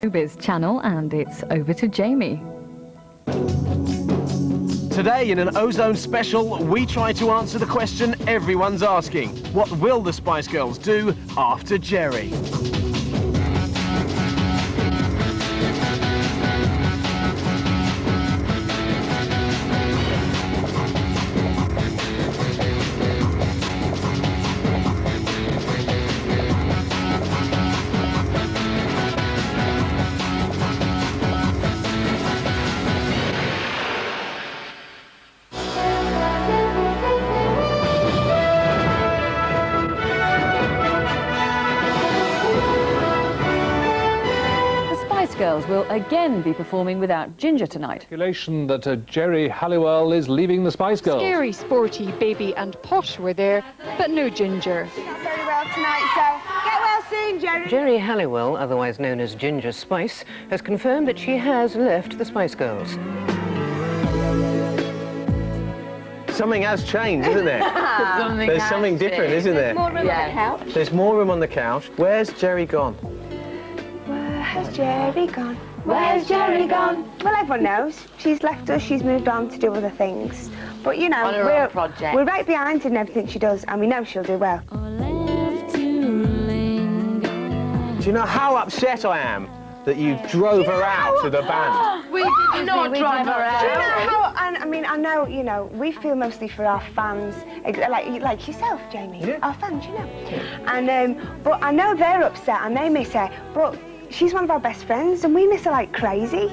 Showbiz channel, and it's over to Jamie. Today, in an oZone special, we try to answer the question everyone's asking. What will the Spice Girls do after Geri? Girls will again be performing without Ginger tonight. Speculation that Geri Halliwell is leaving the Spice Girls. Scary, Sporty, Baby and Posh were there, but no Ginger. She's not very well tonight, so get well soon, Geri. Geri Halliwell, otherwise known as Ginger Spice, has confirmed that she has left the Spice Girls. Something has changed, isn't there? There's something different, isn't there? There's more room on the couch. There's more room on the couch. Where's Geri gone? Where's Geri gone? Where's Geri gone? Well, everyone knows. She's left us, she's moved on to do other things. But, you know, we're right behind her in everything she does, and we know she'll do well. Do you know how upset I am that you drove her out to the band? We did not drive her out. Do you know how, and I mean, I know, you know, we feel mostly for our fans, like yourself, Jamie, yeah. Our fans, you know. Yeah. And, but I know they're upset and they miss her, but she's one of our best friends and we miss her like crazy.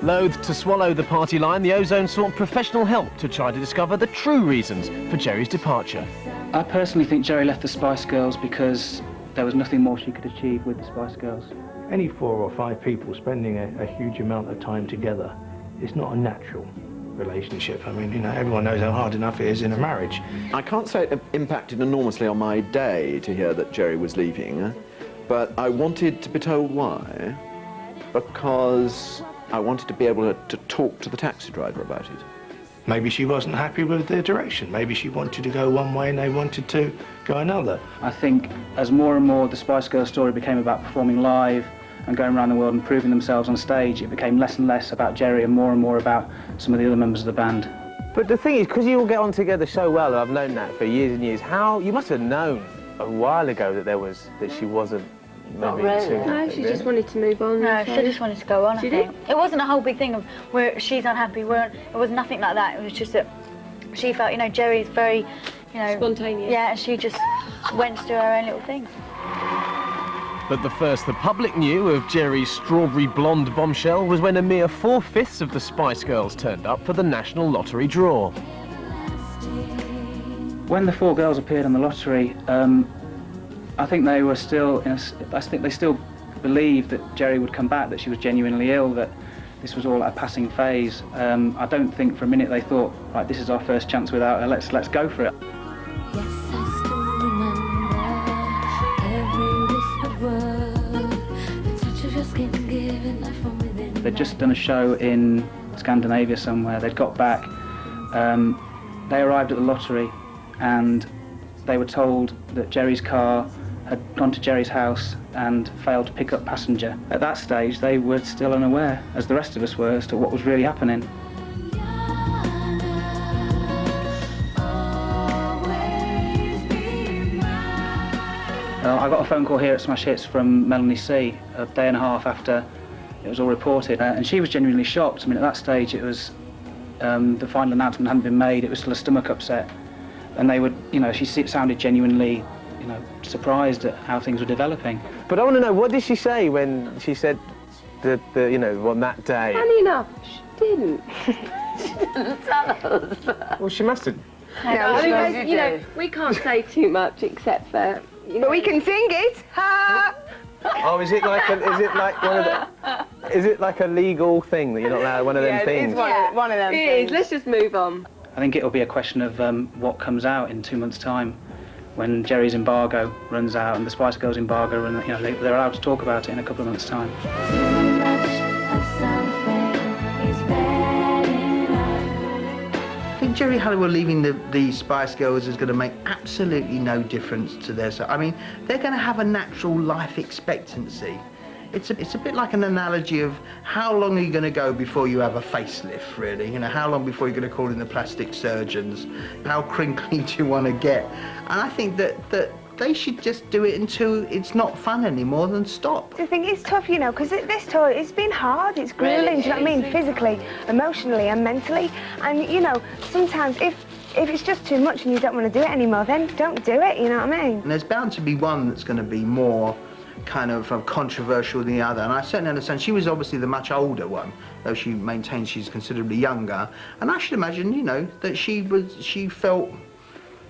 Loath to swallow the party line, the oZone sought professional help to try to discover the true reasons for Geri's departure. I personally think Geri left the Spice Girls because there was nothing more she could achieve with the Spice Girls. Any 4 or 5 people spending a huge amount of time together is not a natural relationship. I mean, you know, everyone knows how hard enough it is in a marriage. I can't say it impacted enormously on my day to hear that Geri was leaving, but I wanted to be told why, because I wanted to be able to talk to the taxi driver about it. Maybe she wasn't happy with their direction. Maybe she wanted to go one way and they wanted to go another. I think as more and more the Spice Girls story became about performing live and going around the world and proving themselves on stage, it became less and less about Geri and more about some of the other members of the band. But the thing is, because you all get on together so well, and I've known that for years and years, you must have known a while ago that she wasn't maybe too happy. No, she just wanted to move on. No, she just wanted to go on, I think. It wasn't a whole big thing of where she's unhappy, it was nothing like that. It was just that she felt, you know, Geri's very, you know... Spontaneous. Yeah, and she just went to do her own little thing. But the first the public knew of Geri's strawberry blonde bombshell was when a mere 4/5 of the Spice Girls turned up for the National Lottery draw. When the 4 girls appeared on the lottery, I think they were still, I think they still believed that Geri would come back, that she was genuinely ill, that this was all a passing phase. I don't think for a minute they thought, right, this is our first chance without her, let's go for it. Yes, I still remember every whispered word, the touch of your skin giving life from within. They'd just done a show in Scandinavia somewhere. They'd got back, they arrived at the lottery and they were told that Geri's car had gone to Geri's house and failed to pick up passenger. At that stage, they were still unaware, as the rest of us were, as to what was really happening. I got a phone call here at Smash Hits from Melanie C. a day and a half after it was all reported, and she was genuinely shocked. I mean, at that stage, it was the final announcement hadn't been made. It was still a stomach upset, and they would, you know, she sounded genuinely, you know, surprised at how things were developing. But I want to know, what did she say when she said you know, on that day? Funny enough, she didn't. She didn't tell us. Well, she must have. No, you know, we can't say too much except for, you know, but we can sing it. Ha! Oh, is it like a legal thing that you're not allowed, one of them things? It's one of them things. It is. Let's just move on. I think it'll be a question of what comes out in 2 months' time, when Geri's embargo runs out and the Spice Girls embargo, and you know they're allowed to talk about it in a couple of months' time. I think Geri Halliwell leaving the Spice Girls is going to make absolutely no difference to their... I mean, they're going to have a natural life expectancy. it's a bit like an analogy of how long are you going to go before you have a facelift, really? You know, how long before you're going to call in the plastic surgeons? How crinkly do you want to get? And I think that they should just do it until it's not fun anymore, then stop. I think it's tough, you know, because this tour, it's been hard, it's grueling, do you know what I mean? Physically, emotionally and mentally. And, you know, sometimes if it's just too much and you don't want to do it anymore, then don't do it, you know what I mean? And there's bound to be one that's going to be more kind of controversial than the other, and I certainly understand. She was obviously the much older one, though she maintains she's considerably younger. And I should imagine, you know, that she felt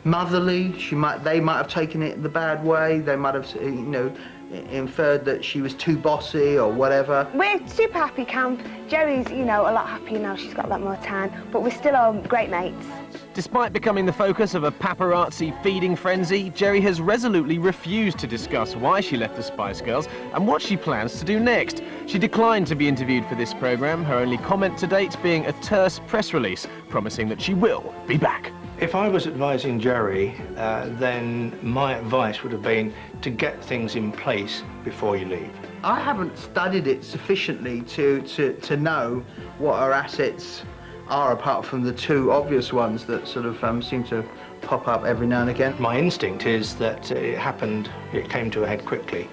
motherly. They might have taken it the bad way. They might have, you know, inferred that she was too bossy or whatever. We're super happy camp. Geri's, you know, a lot happier now. She's got a lot more tan, but we're still all great mates. Despite becoming the focus of a paparazzi feeding frenzy, Geri has resolutely refused to discuss why she left the Spice Girls and what she plans to do next. She declined to be interviewed for this programme, her only comment to date being a terse press release, promising that she will be back. If I was advising Geri, then my advice would have been to get things in place before you leave. I haven't studied it sufficiently to know what her assets are, apart from the two obvious ones that sort of seem to pop up every now and again. My instinct is that it came to a head quickly,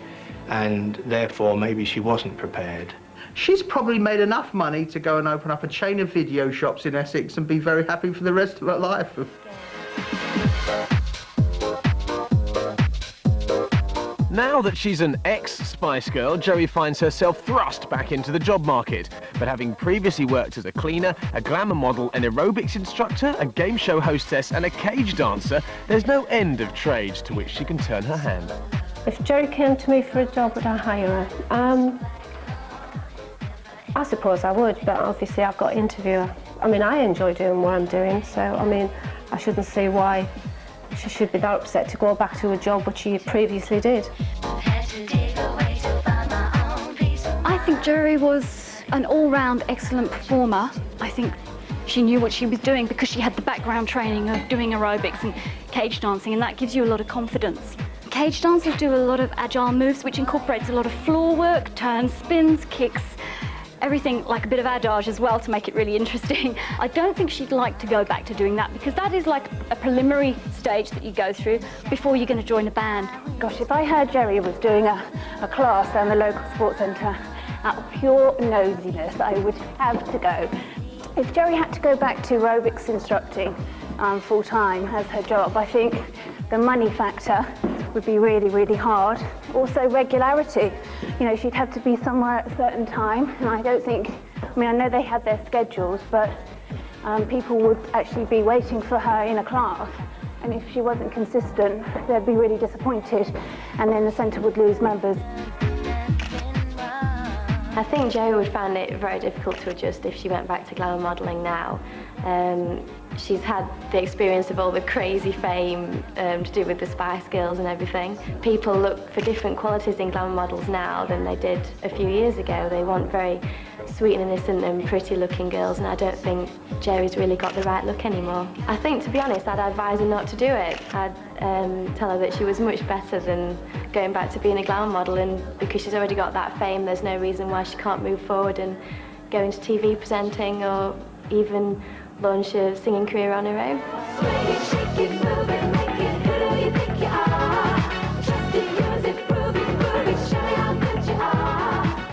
and therefore maybe she wasn't prepared. She's probably made enough money to go and open up a chain of video shops in Essex and be very happy for the rest of her life. Now that she's an ex-Spice Girl, Geri finds herself thrust back into the job market. But having previously worked as a cleaner, a glamour model, an aerobics instructor, a game show hostess and a cage dancer, there's no end of trades to which she can turn her hand. If Geri came to me for a job, would I hire her? I suppose I would, but obviously I've got to interview her. I mean, I enjoy doing what I'm doing, so I mean, I shouldn't see why she should be that upset to go back to a job which she previously did. I think Geri was an all-round excellent performer. I think she knew what she was doing because she had the background training of doing aerobics and cage dancing, and that gives you a lot of confidence. Cage dancers do a lot of agile moves, which incorporates a lot of floor work, turns, spins, kicks, everything like a bit of adage as well to make it really interesting. I don't think she'd like to go back to doing that because that is like a preliminary stage that you go through before you're going to join a band. Gosh, if I heard Geri was doing a class down the local sports centre, out of pure nosiness, I would have to go. If Geri had to go back to aerobics instructing full-time as her job, I think the money factor would be really, really hard. Also regularity. You know, she'd have to be somewhere at a certain time, and I don't think, I mean, I know they had their schedules, but people would actually be waiting for her in a class, and if she wasn't consistent, they'd be really disappointed, and then the centre would lose members. I think Geri would find it very difficult to adjust if she went back to glamour modelling now. She's had the experience of all the crazy fame to do with the Spice Girls and everything. People look for different qualities in glamour models now than they did a few years ago. They want very sweet and innocent and pretty looking girls, and I don't think Geri's really got the right look anymore. I think, to be honest, I'd advise her not to do it. I'd tell her that she was much better than going back to being a glamour model, and because she's already got that fame, there's no reason why she can't move forward and go into TV presenting or even launch a singing career on her own.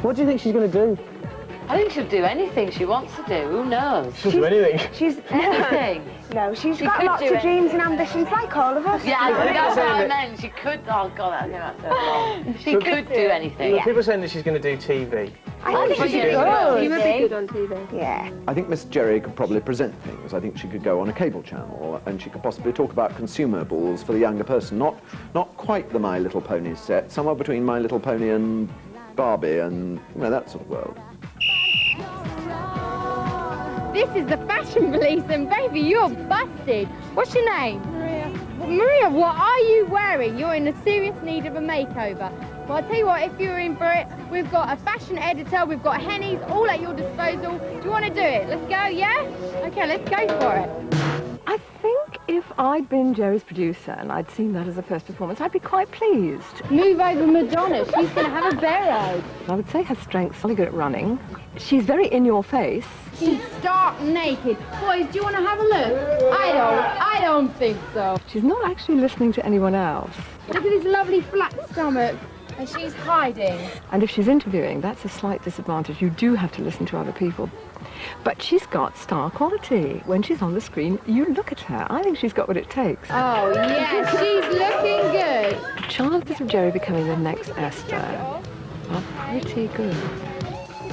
What do you think she's going to do? I think she'll do anything she wants to do. Who knows? She'll do anything. She's anything. No, she's got lots of dreams and ambitions, like all of us. Yeah, that's what I meant. She could. Oh God, I think that's so wrong. She could do anything. Yeah. People are saying that she's going to do TV. I think she would. She would be good on TV. Yeah. I think Miss Geri could probably present things. I think she could go on a cable channel and she could possibly talk about consumables for the younger person. Not quite the My Little Pony set, somewhere between My Little Pony and Barbie and, you know, that sort of world. This is the fashion police, and baby, you're busted. What's your name? Maria. Maria, what are you wearing? You're in a serious need of a makeover. Well, I'll tell you what, if you're in for it, we've got a fashion editor, we've got Henny's, all at your disposal. Do you want to do it? Let's go, yeah? Okay, let's go for it. I think if I'd been Geri's producer and I'd seen that as a first performance, I'd be quite pleased. Move over Madonna, she's going to have a bear hug. I would say her strength's really good at running. She's very in your face. She's stark naked. Boys, do you want to have a look? I don't think so. She's not actually listening to anyone else. Look at this lovely flat stomach. And she's hiding. And if she's interviewing, that's a slight disadvantage. You do have to listen to other people. But she's got star quality. When she's on the screen, you look at her. I think she's got what it takes. Oh, yes, she's looking good. The chances of Geri becoming the next Esther are pretty good.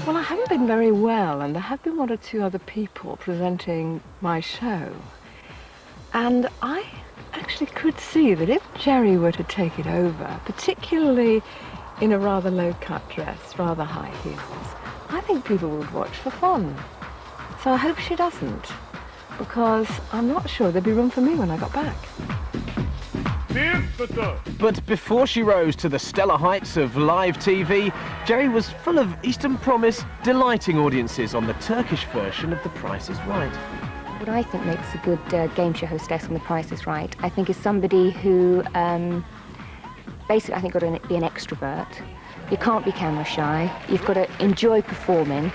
Well, I haven't been very well, and there have been one or two other people presenting my show. And I actually could see that if Geri were to take it over, particularly in a rather low-cut dress, rather high heels, I think people would watch for fun. So I hope she doesn't, because I'm not sure there'd be room for me when I got back. But before she rose to the stellar heights of live TV, Geri was full of Eastern promise, delighting audiences on the Turkish version of The Price is Right. What I think makes a good game show hostess on The Price is Right, I think, is somebody who basically, I think, got to be an extrovert. You can't be camera shy. You've got to enjoy performing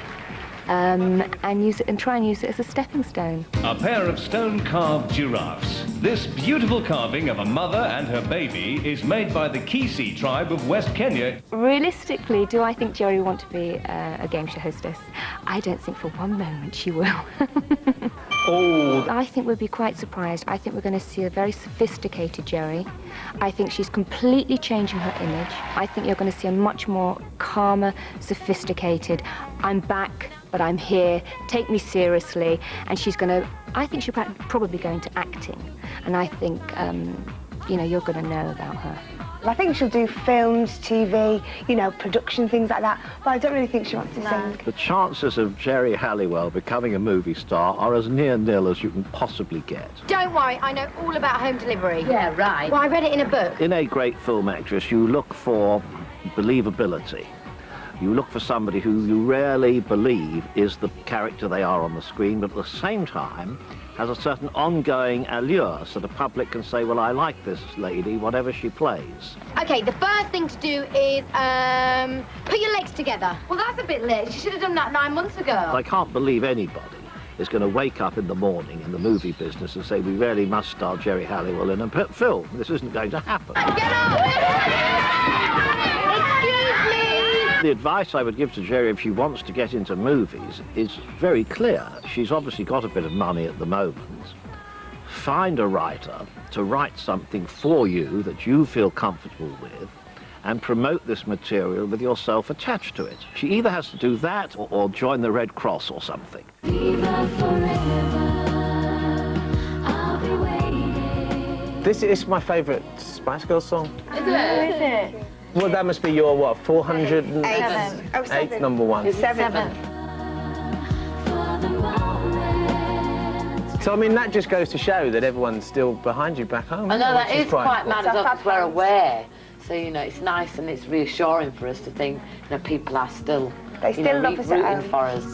and use it and try and use it as a stepping stone. A pair of stone-carved giraffes. This beautiful carving of a mother and her baby is made by the Kisii tribe of West Kenya. Realistically, do I think Geri will want to be a game show hostess? I don't think for one moment she will. I think we'll be quite surprised. I think we're going to see a very sophisticated Geri. I think she's completely changing her image. I think you're going to see a much more calmer, sophisticated, I'm back, but I'm here, take me seriously. And she's going to, I think she'll probably go into acting. And I think, you know, you're going to know about her. I think she'll do films, TV, you know, production, things like that, but I don't really think she wants to sing. The chances of Geri Halliwell becoming a movie star are as near nil as you can possibly get. Don't worry, I know all about home delivery. Yeah, right. Well, I read it in a book. In a great film actress, you look for believability. You look for somebody who you rarely believe is the character they are on the screen, but at the same time has a certain ongoing allure, so the public can say, well, I like this lady, whatever she plays. Okay, the first thing to do is put your legs together. Well, that's a bit late. She should have done that 9 months ago. I can't believe anybody is going to wake up in the morning in the movie business and say, we really must star Geri Halliwell in a film. This isn't going to happen. Get up! Excuse me! The advice I would give to Geri if she wants to get into movies is very clear. She's obviously got a bit of money at the moment. Find a writer to write something for you that you feel comfortable with and promote this material with yourself attached to it. She either has to do that or join the Red Cross or something. This is my favourite Spice Girls song. Is it? Well, that must be your, what, 408th number one? Seven. So, I mean, that just goes to show that everyone's still behind you back home. I know, that is quite cool. mad as well, because we're aware. So, you know, it's nice and it's reassuring for us to think, you know, people are still, they still love us rooting for us.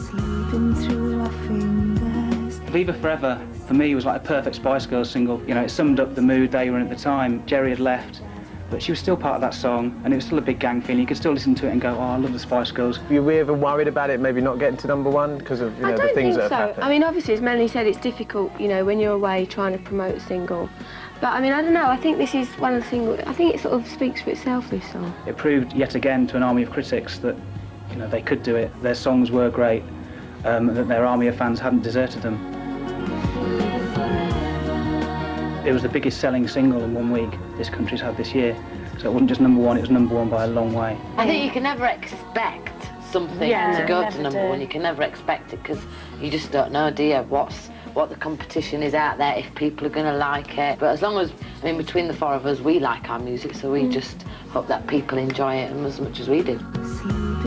Viva Forever, for me, was like a perfect Spice Girls single. You know, it summed up the mood they were in at the time. Geri had left, but she was still part of that song, and it was still a big gang feeling. You could still listen to it and go, oh, I love the Spice Girls. Were you ever worried about it maybe not getting to number one because of, you know, the things that have happened? I mean, obviously, as Melanie said, it's difficult, you know, when you're away trying to promote a single. But, I mean, I don't know, I think this is one of the singles, I think it sort of speaks for itself, this song. It proved yet again to an army of critics that, you know, they could do it, their songs were great, that their army of fans hadn't deserted them. It was the biggest selling single in 1 week this country's had this year. So it wasn't just number one, it was number one by a long way. I think you can never expect something to go to number one. You can never expect it because you just don't know, do you, what the competition is out there, if people are going to like it. But as long as, I mean, between the four of us, we like our music, so we just hope that people enjoy it as much as we do.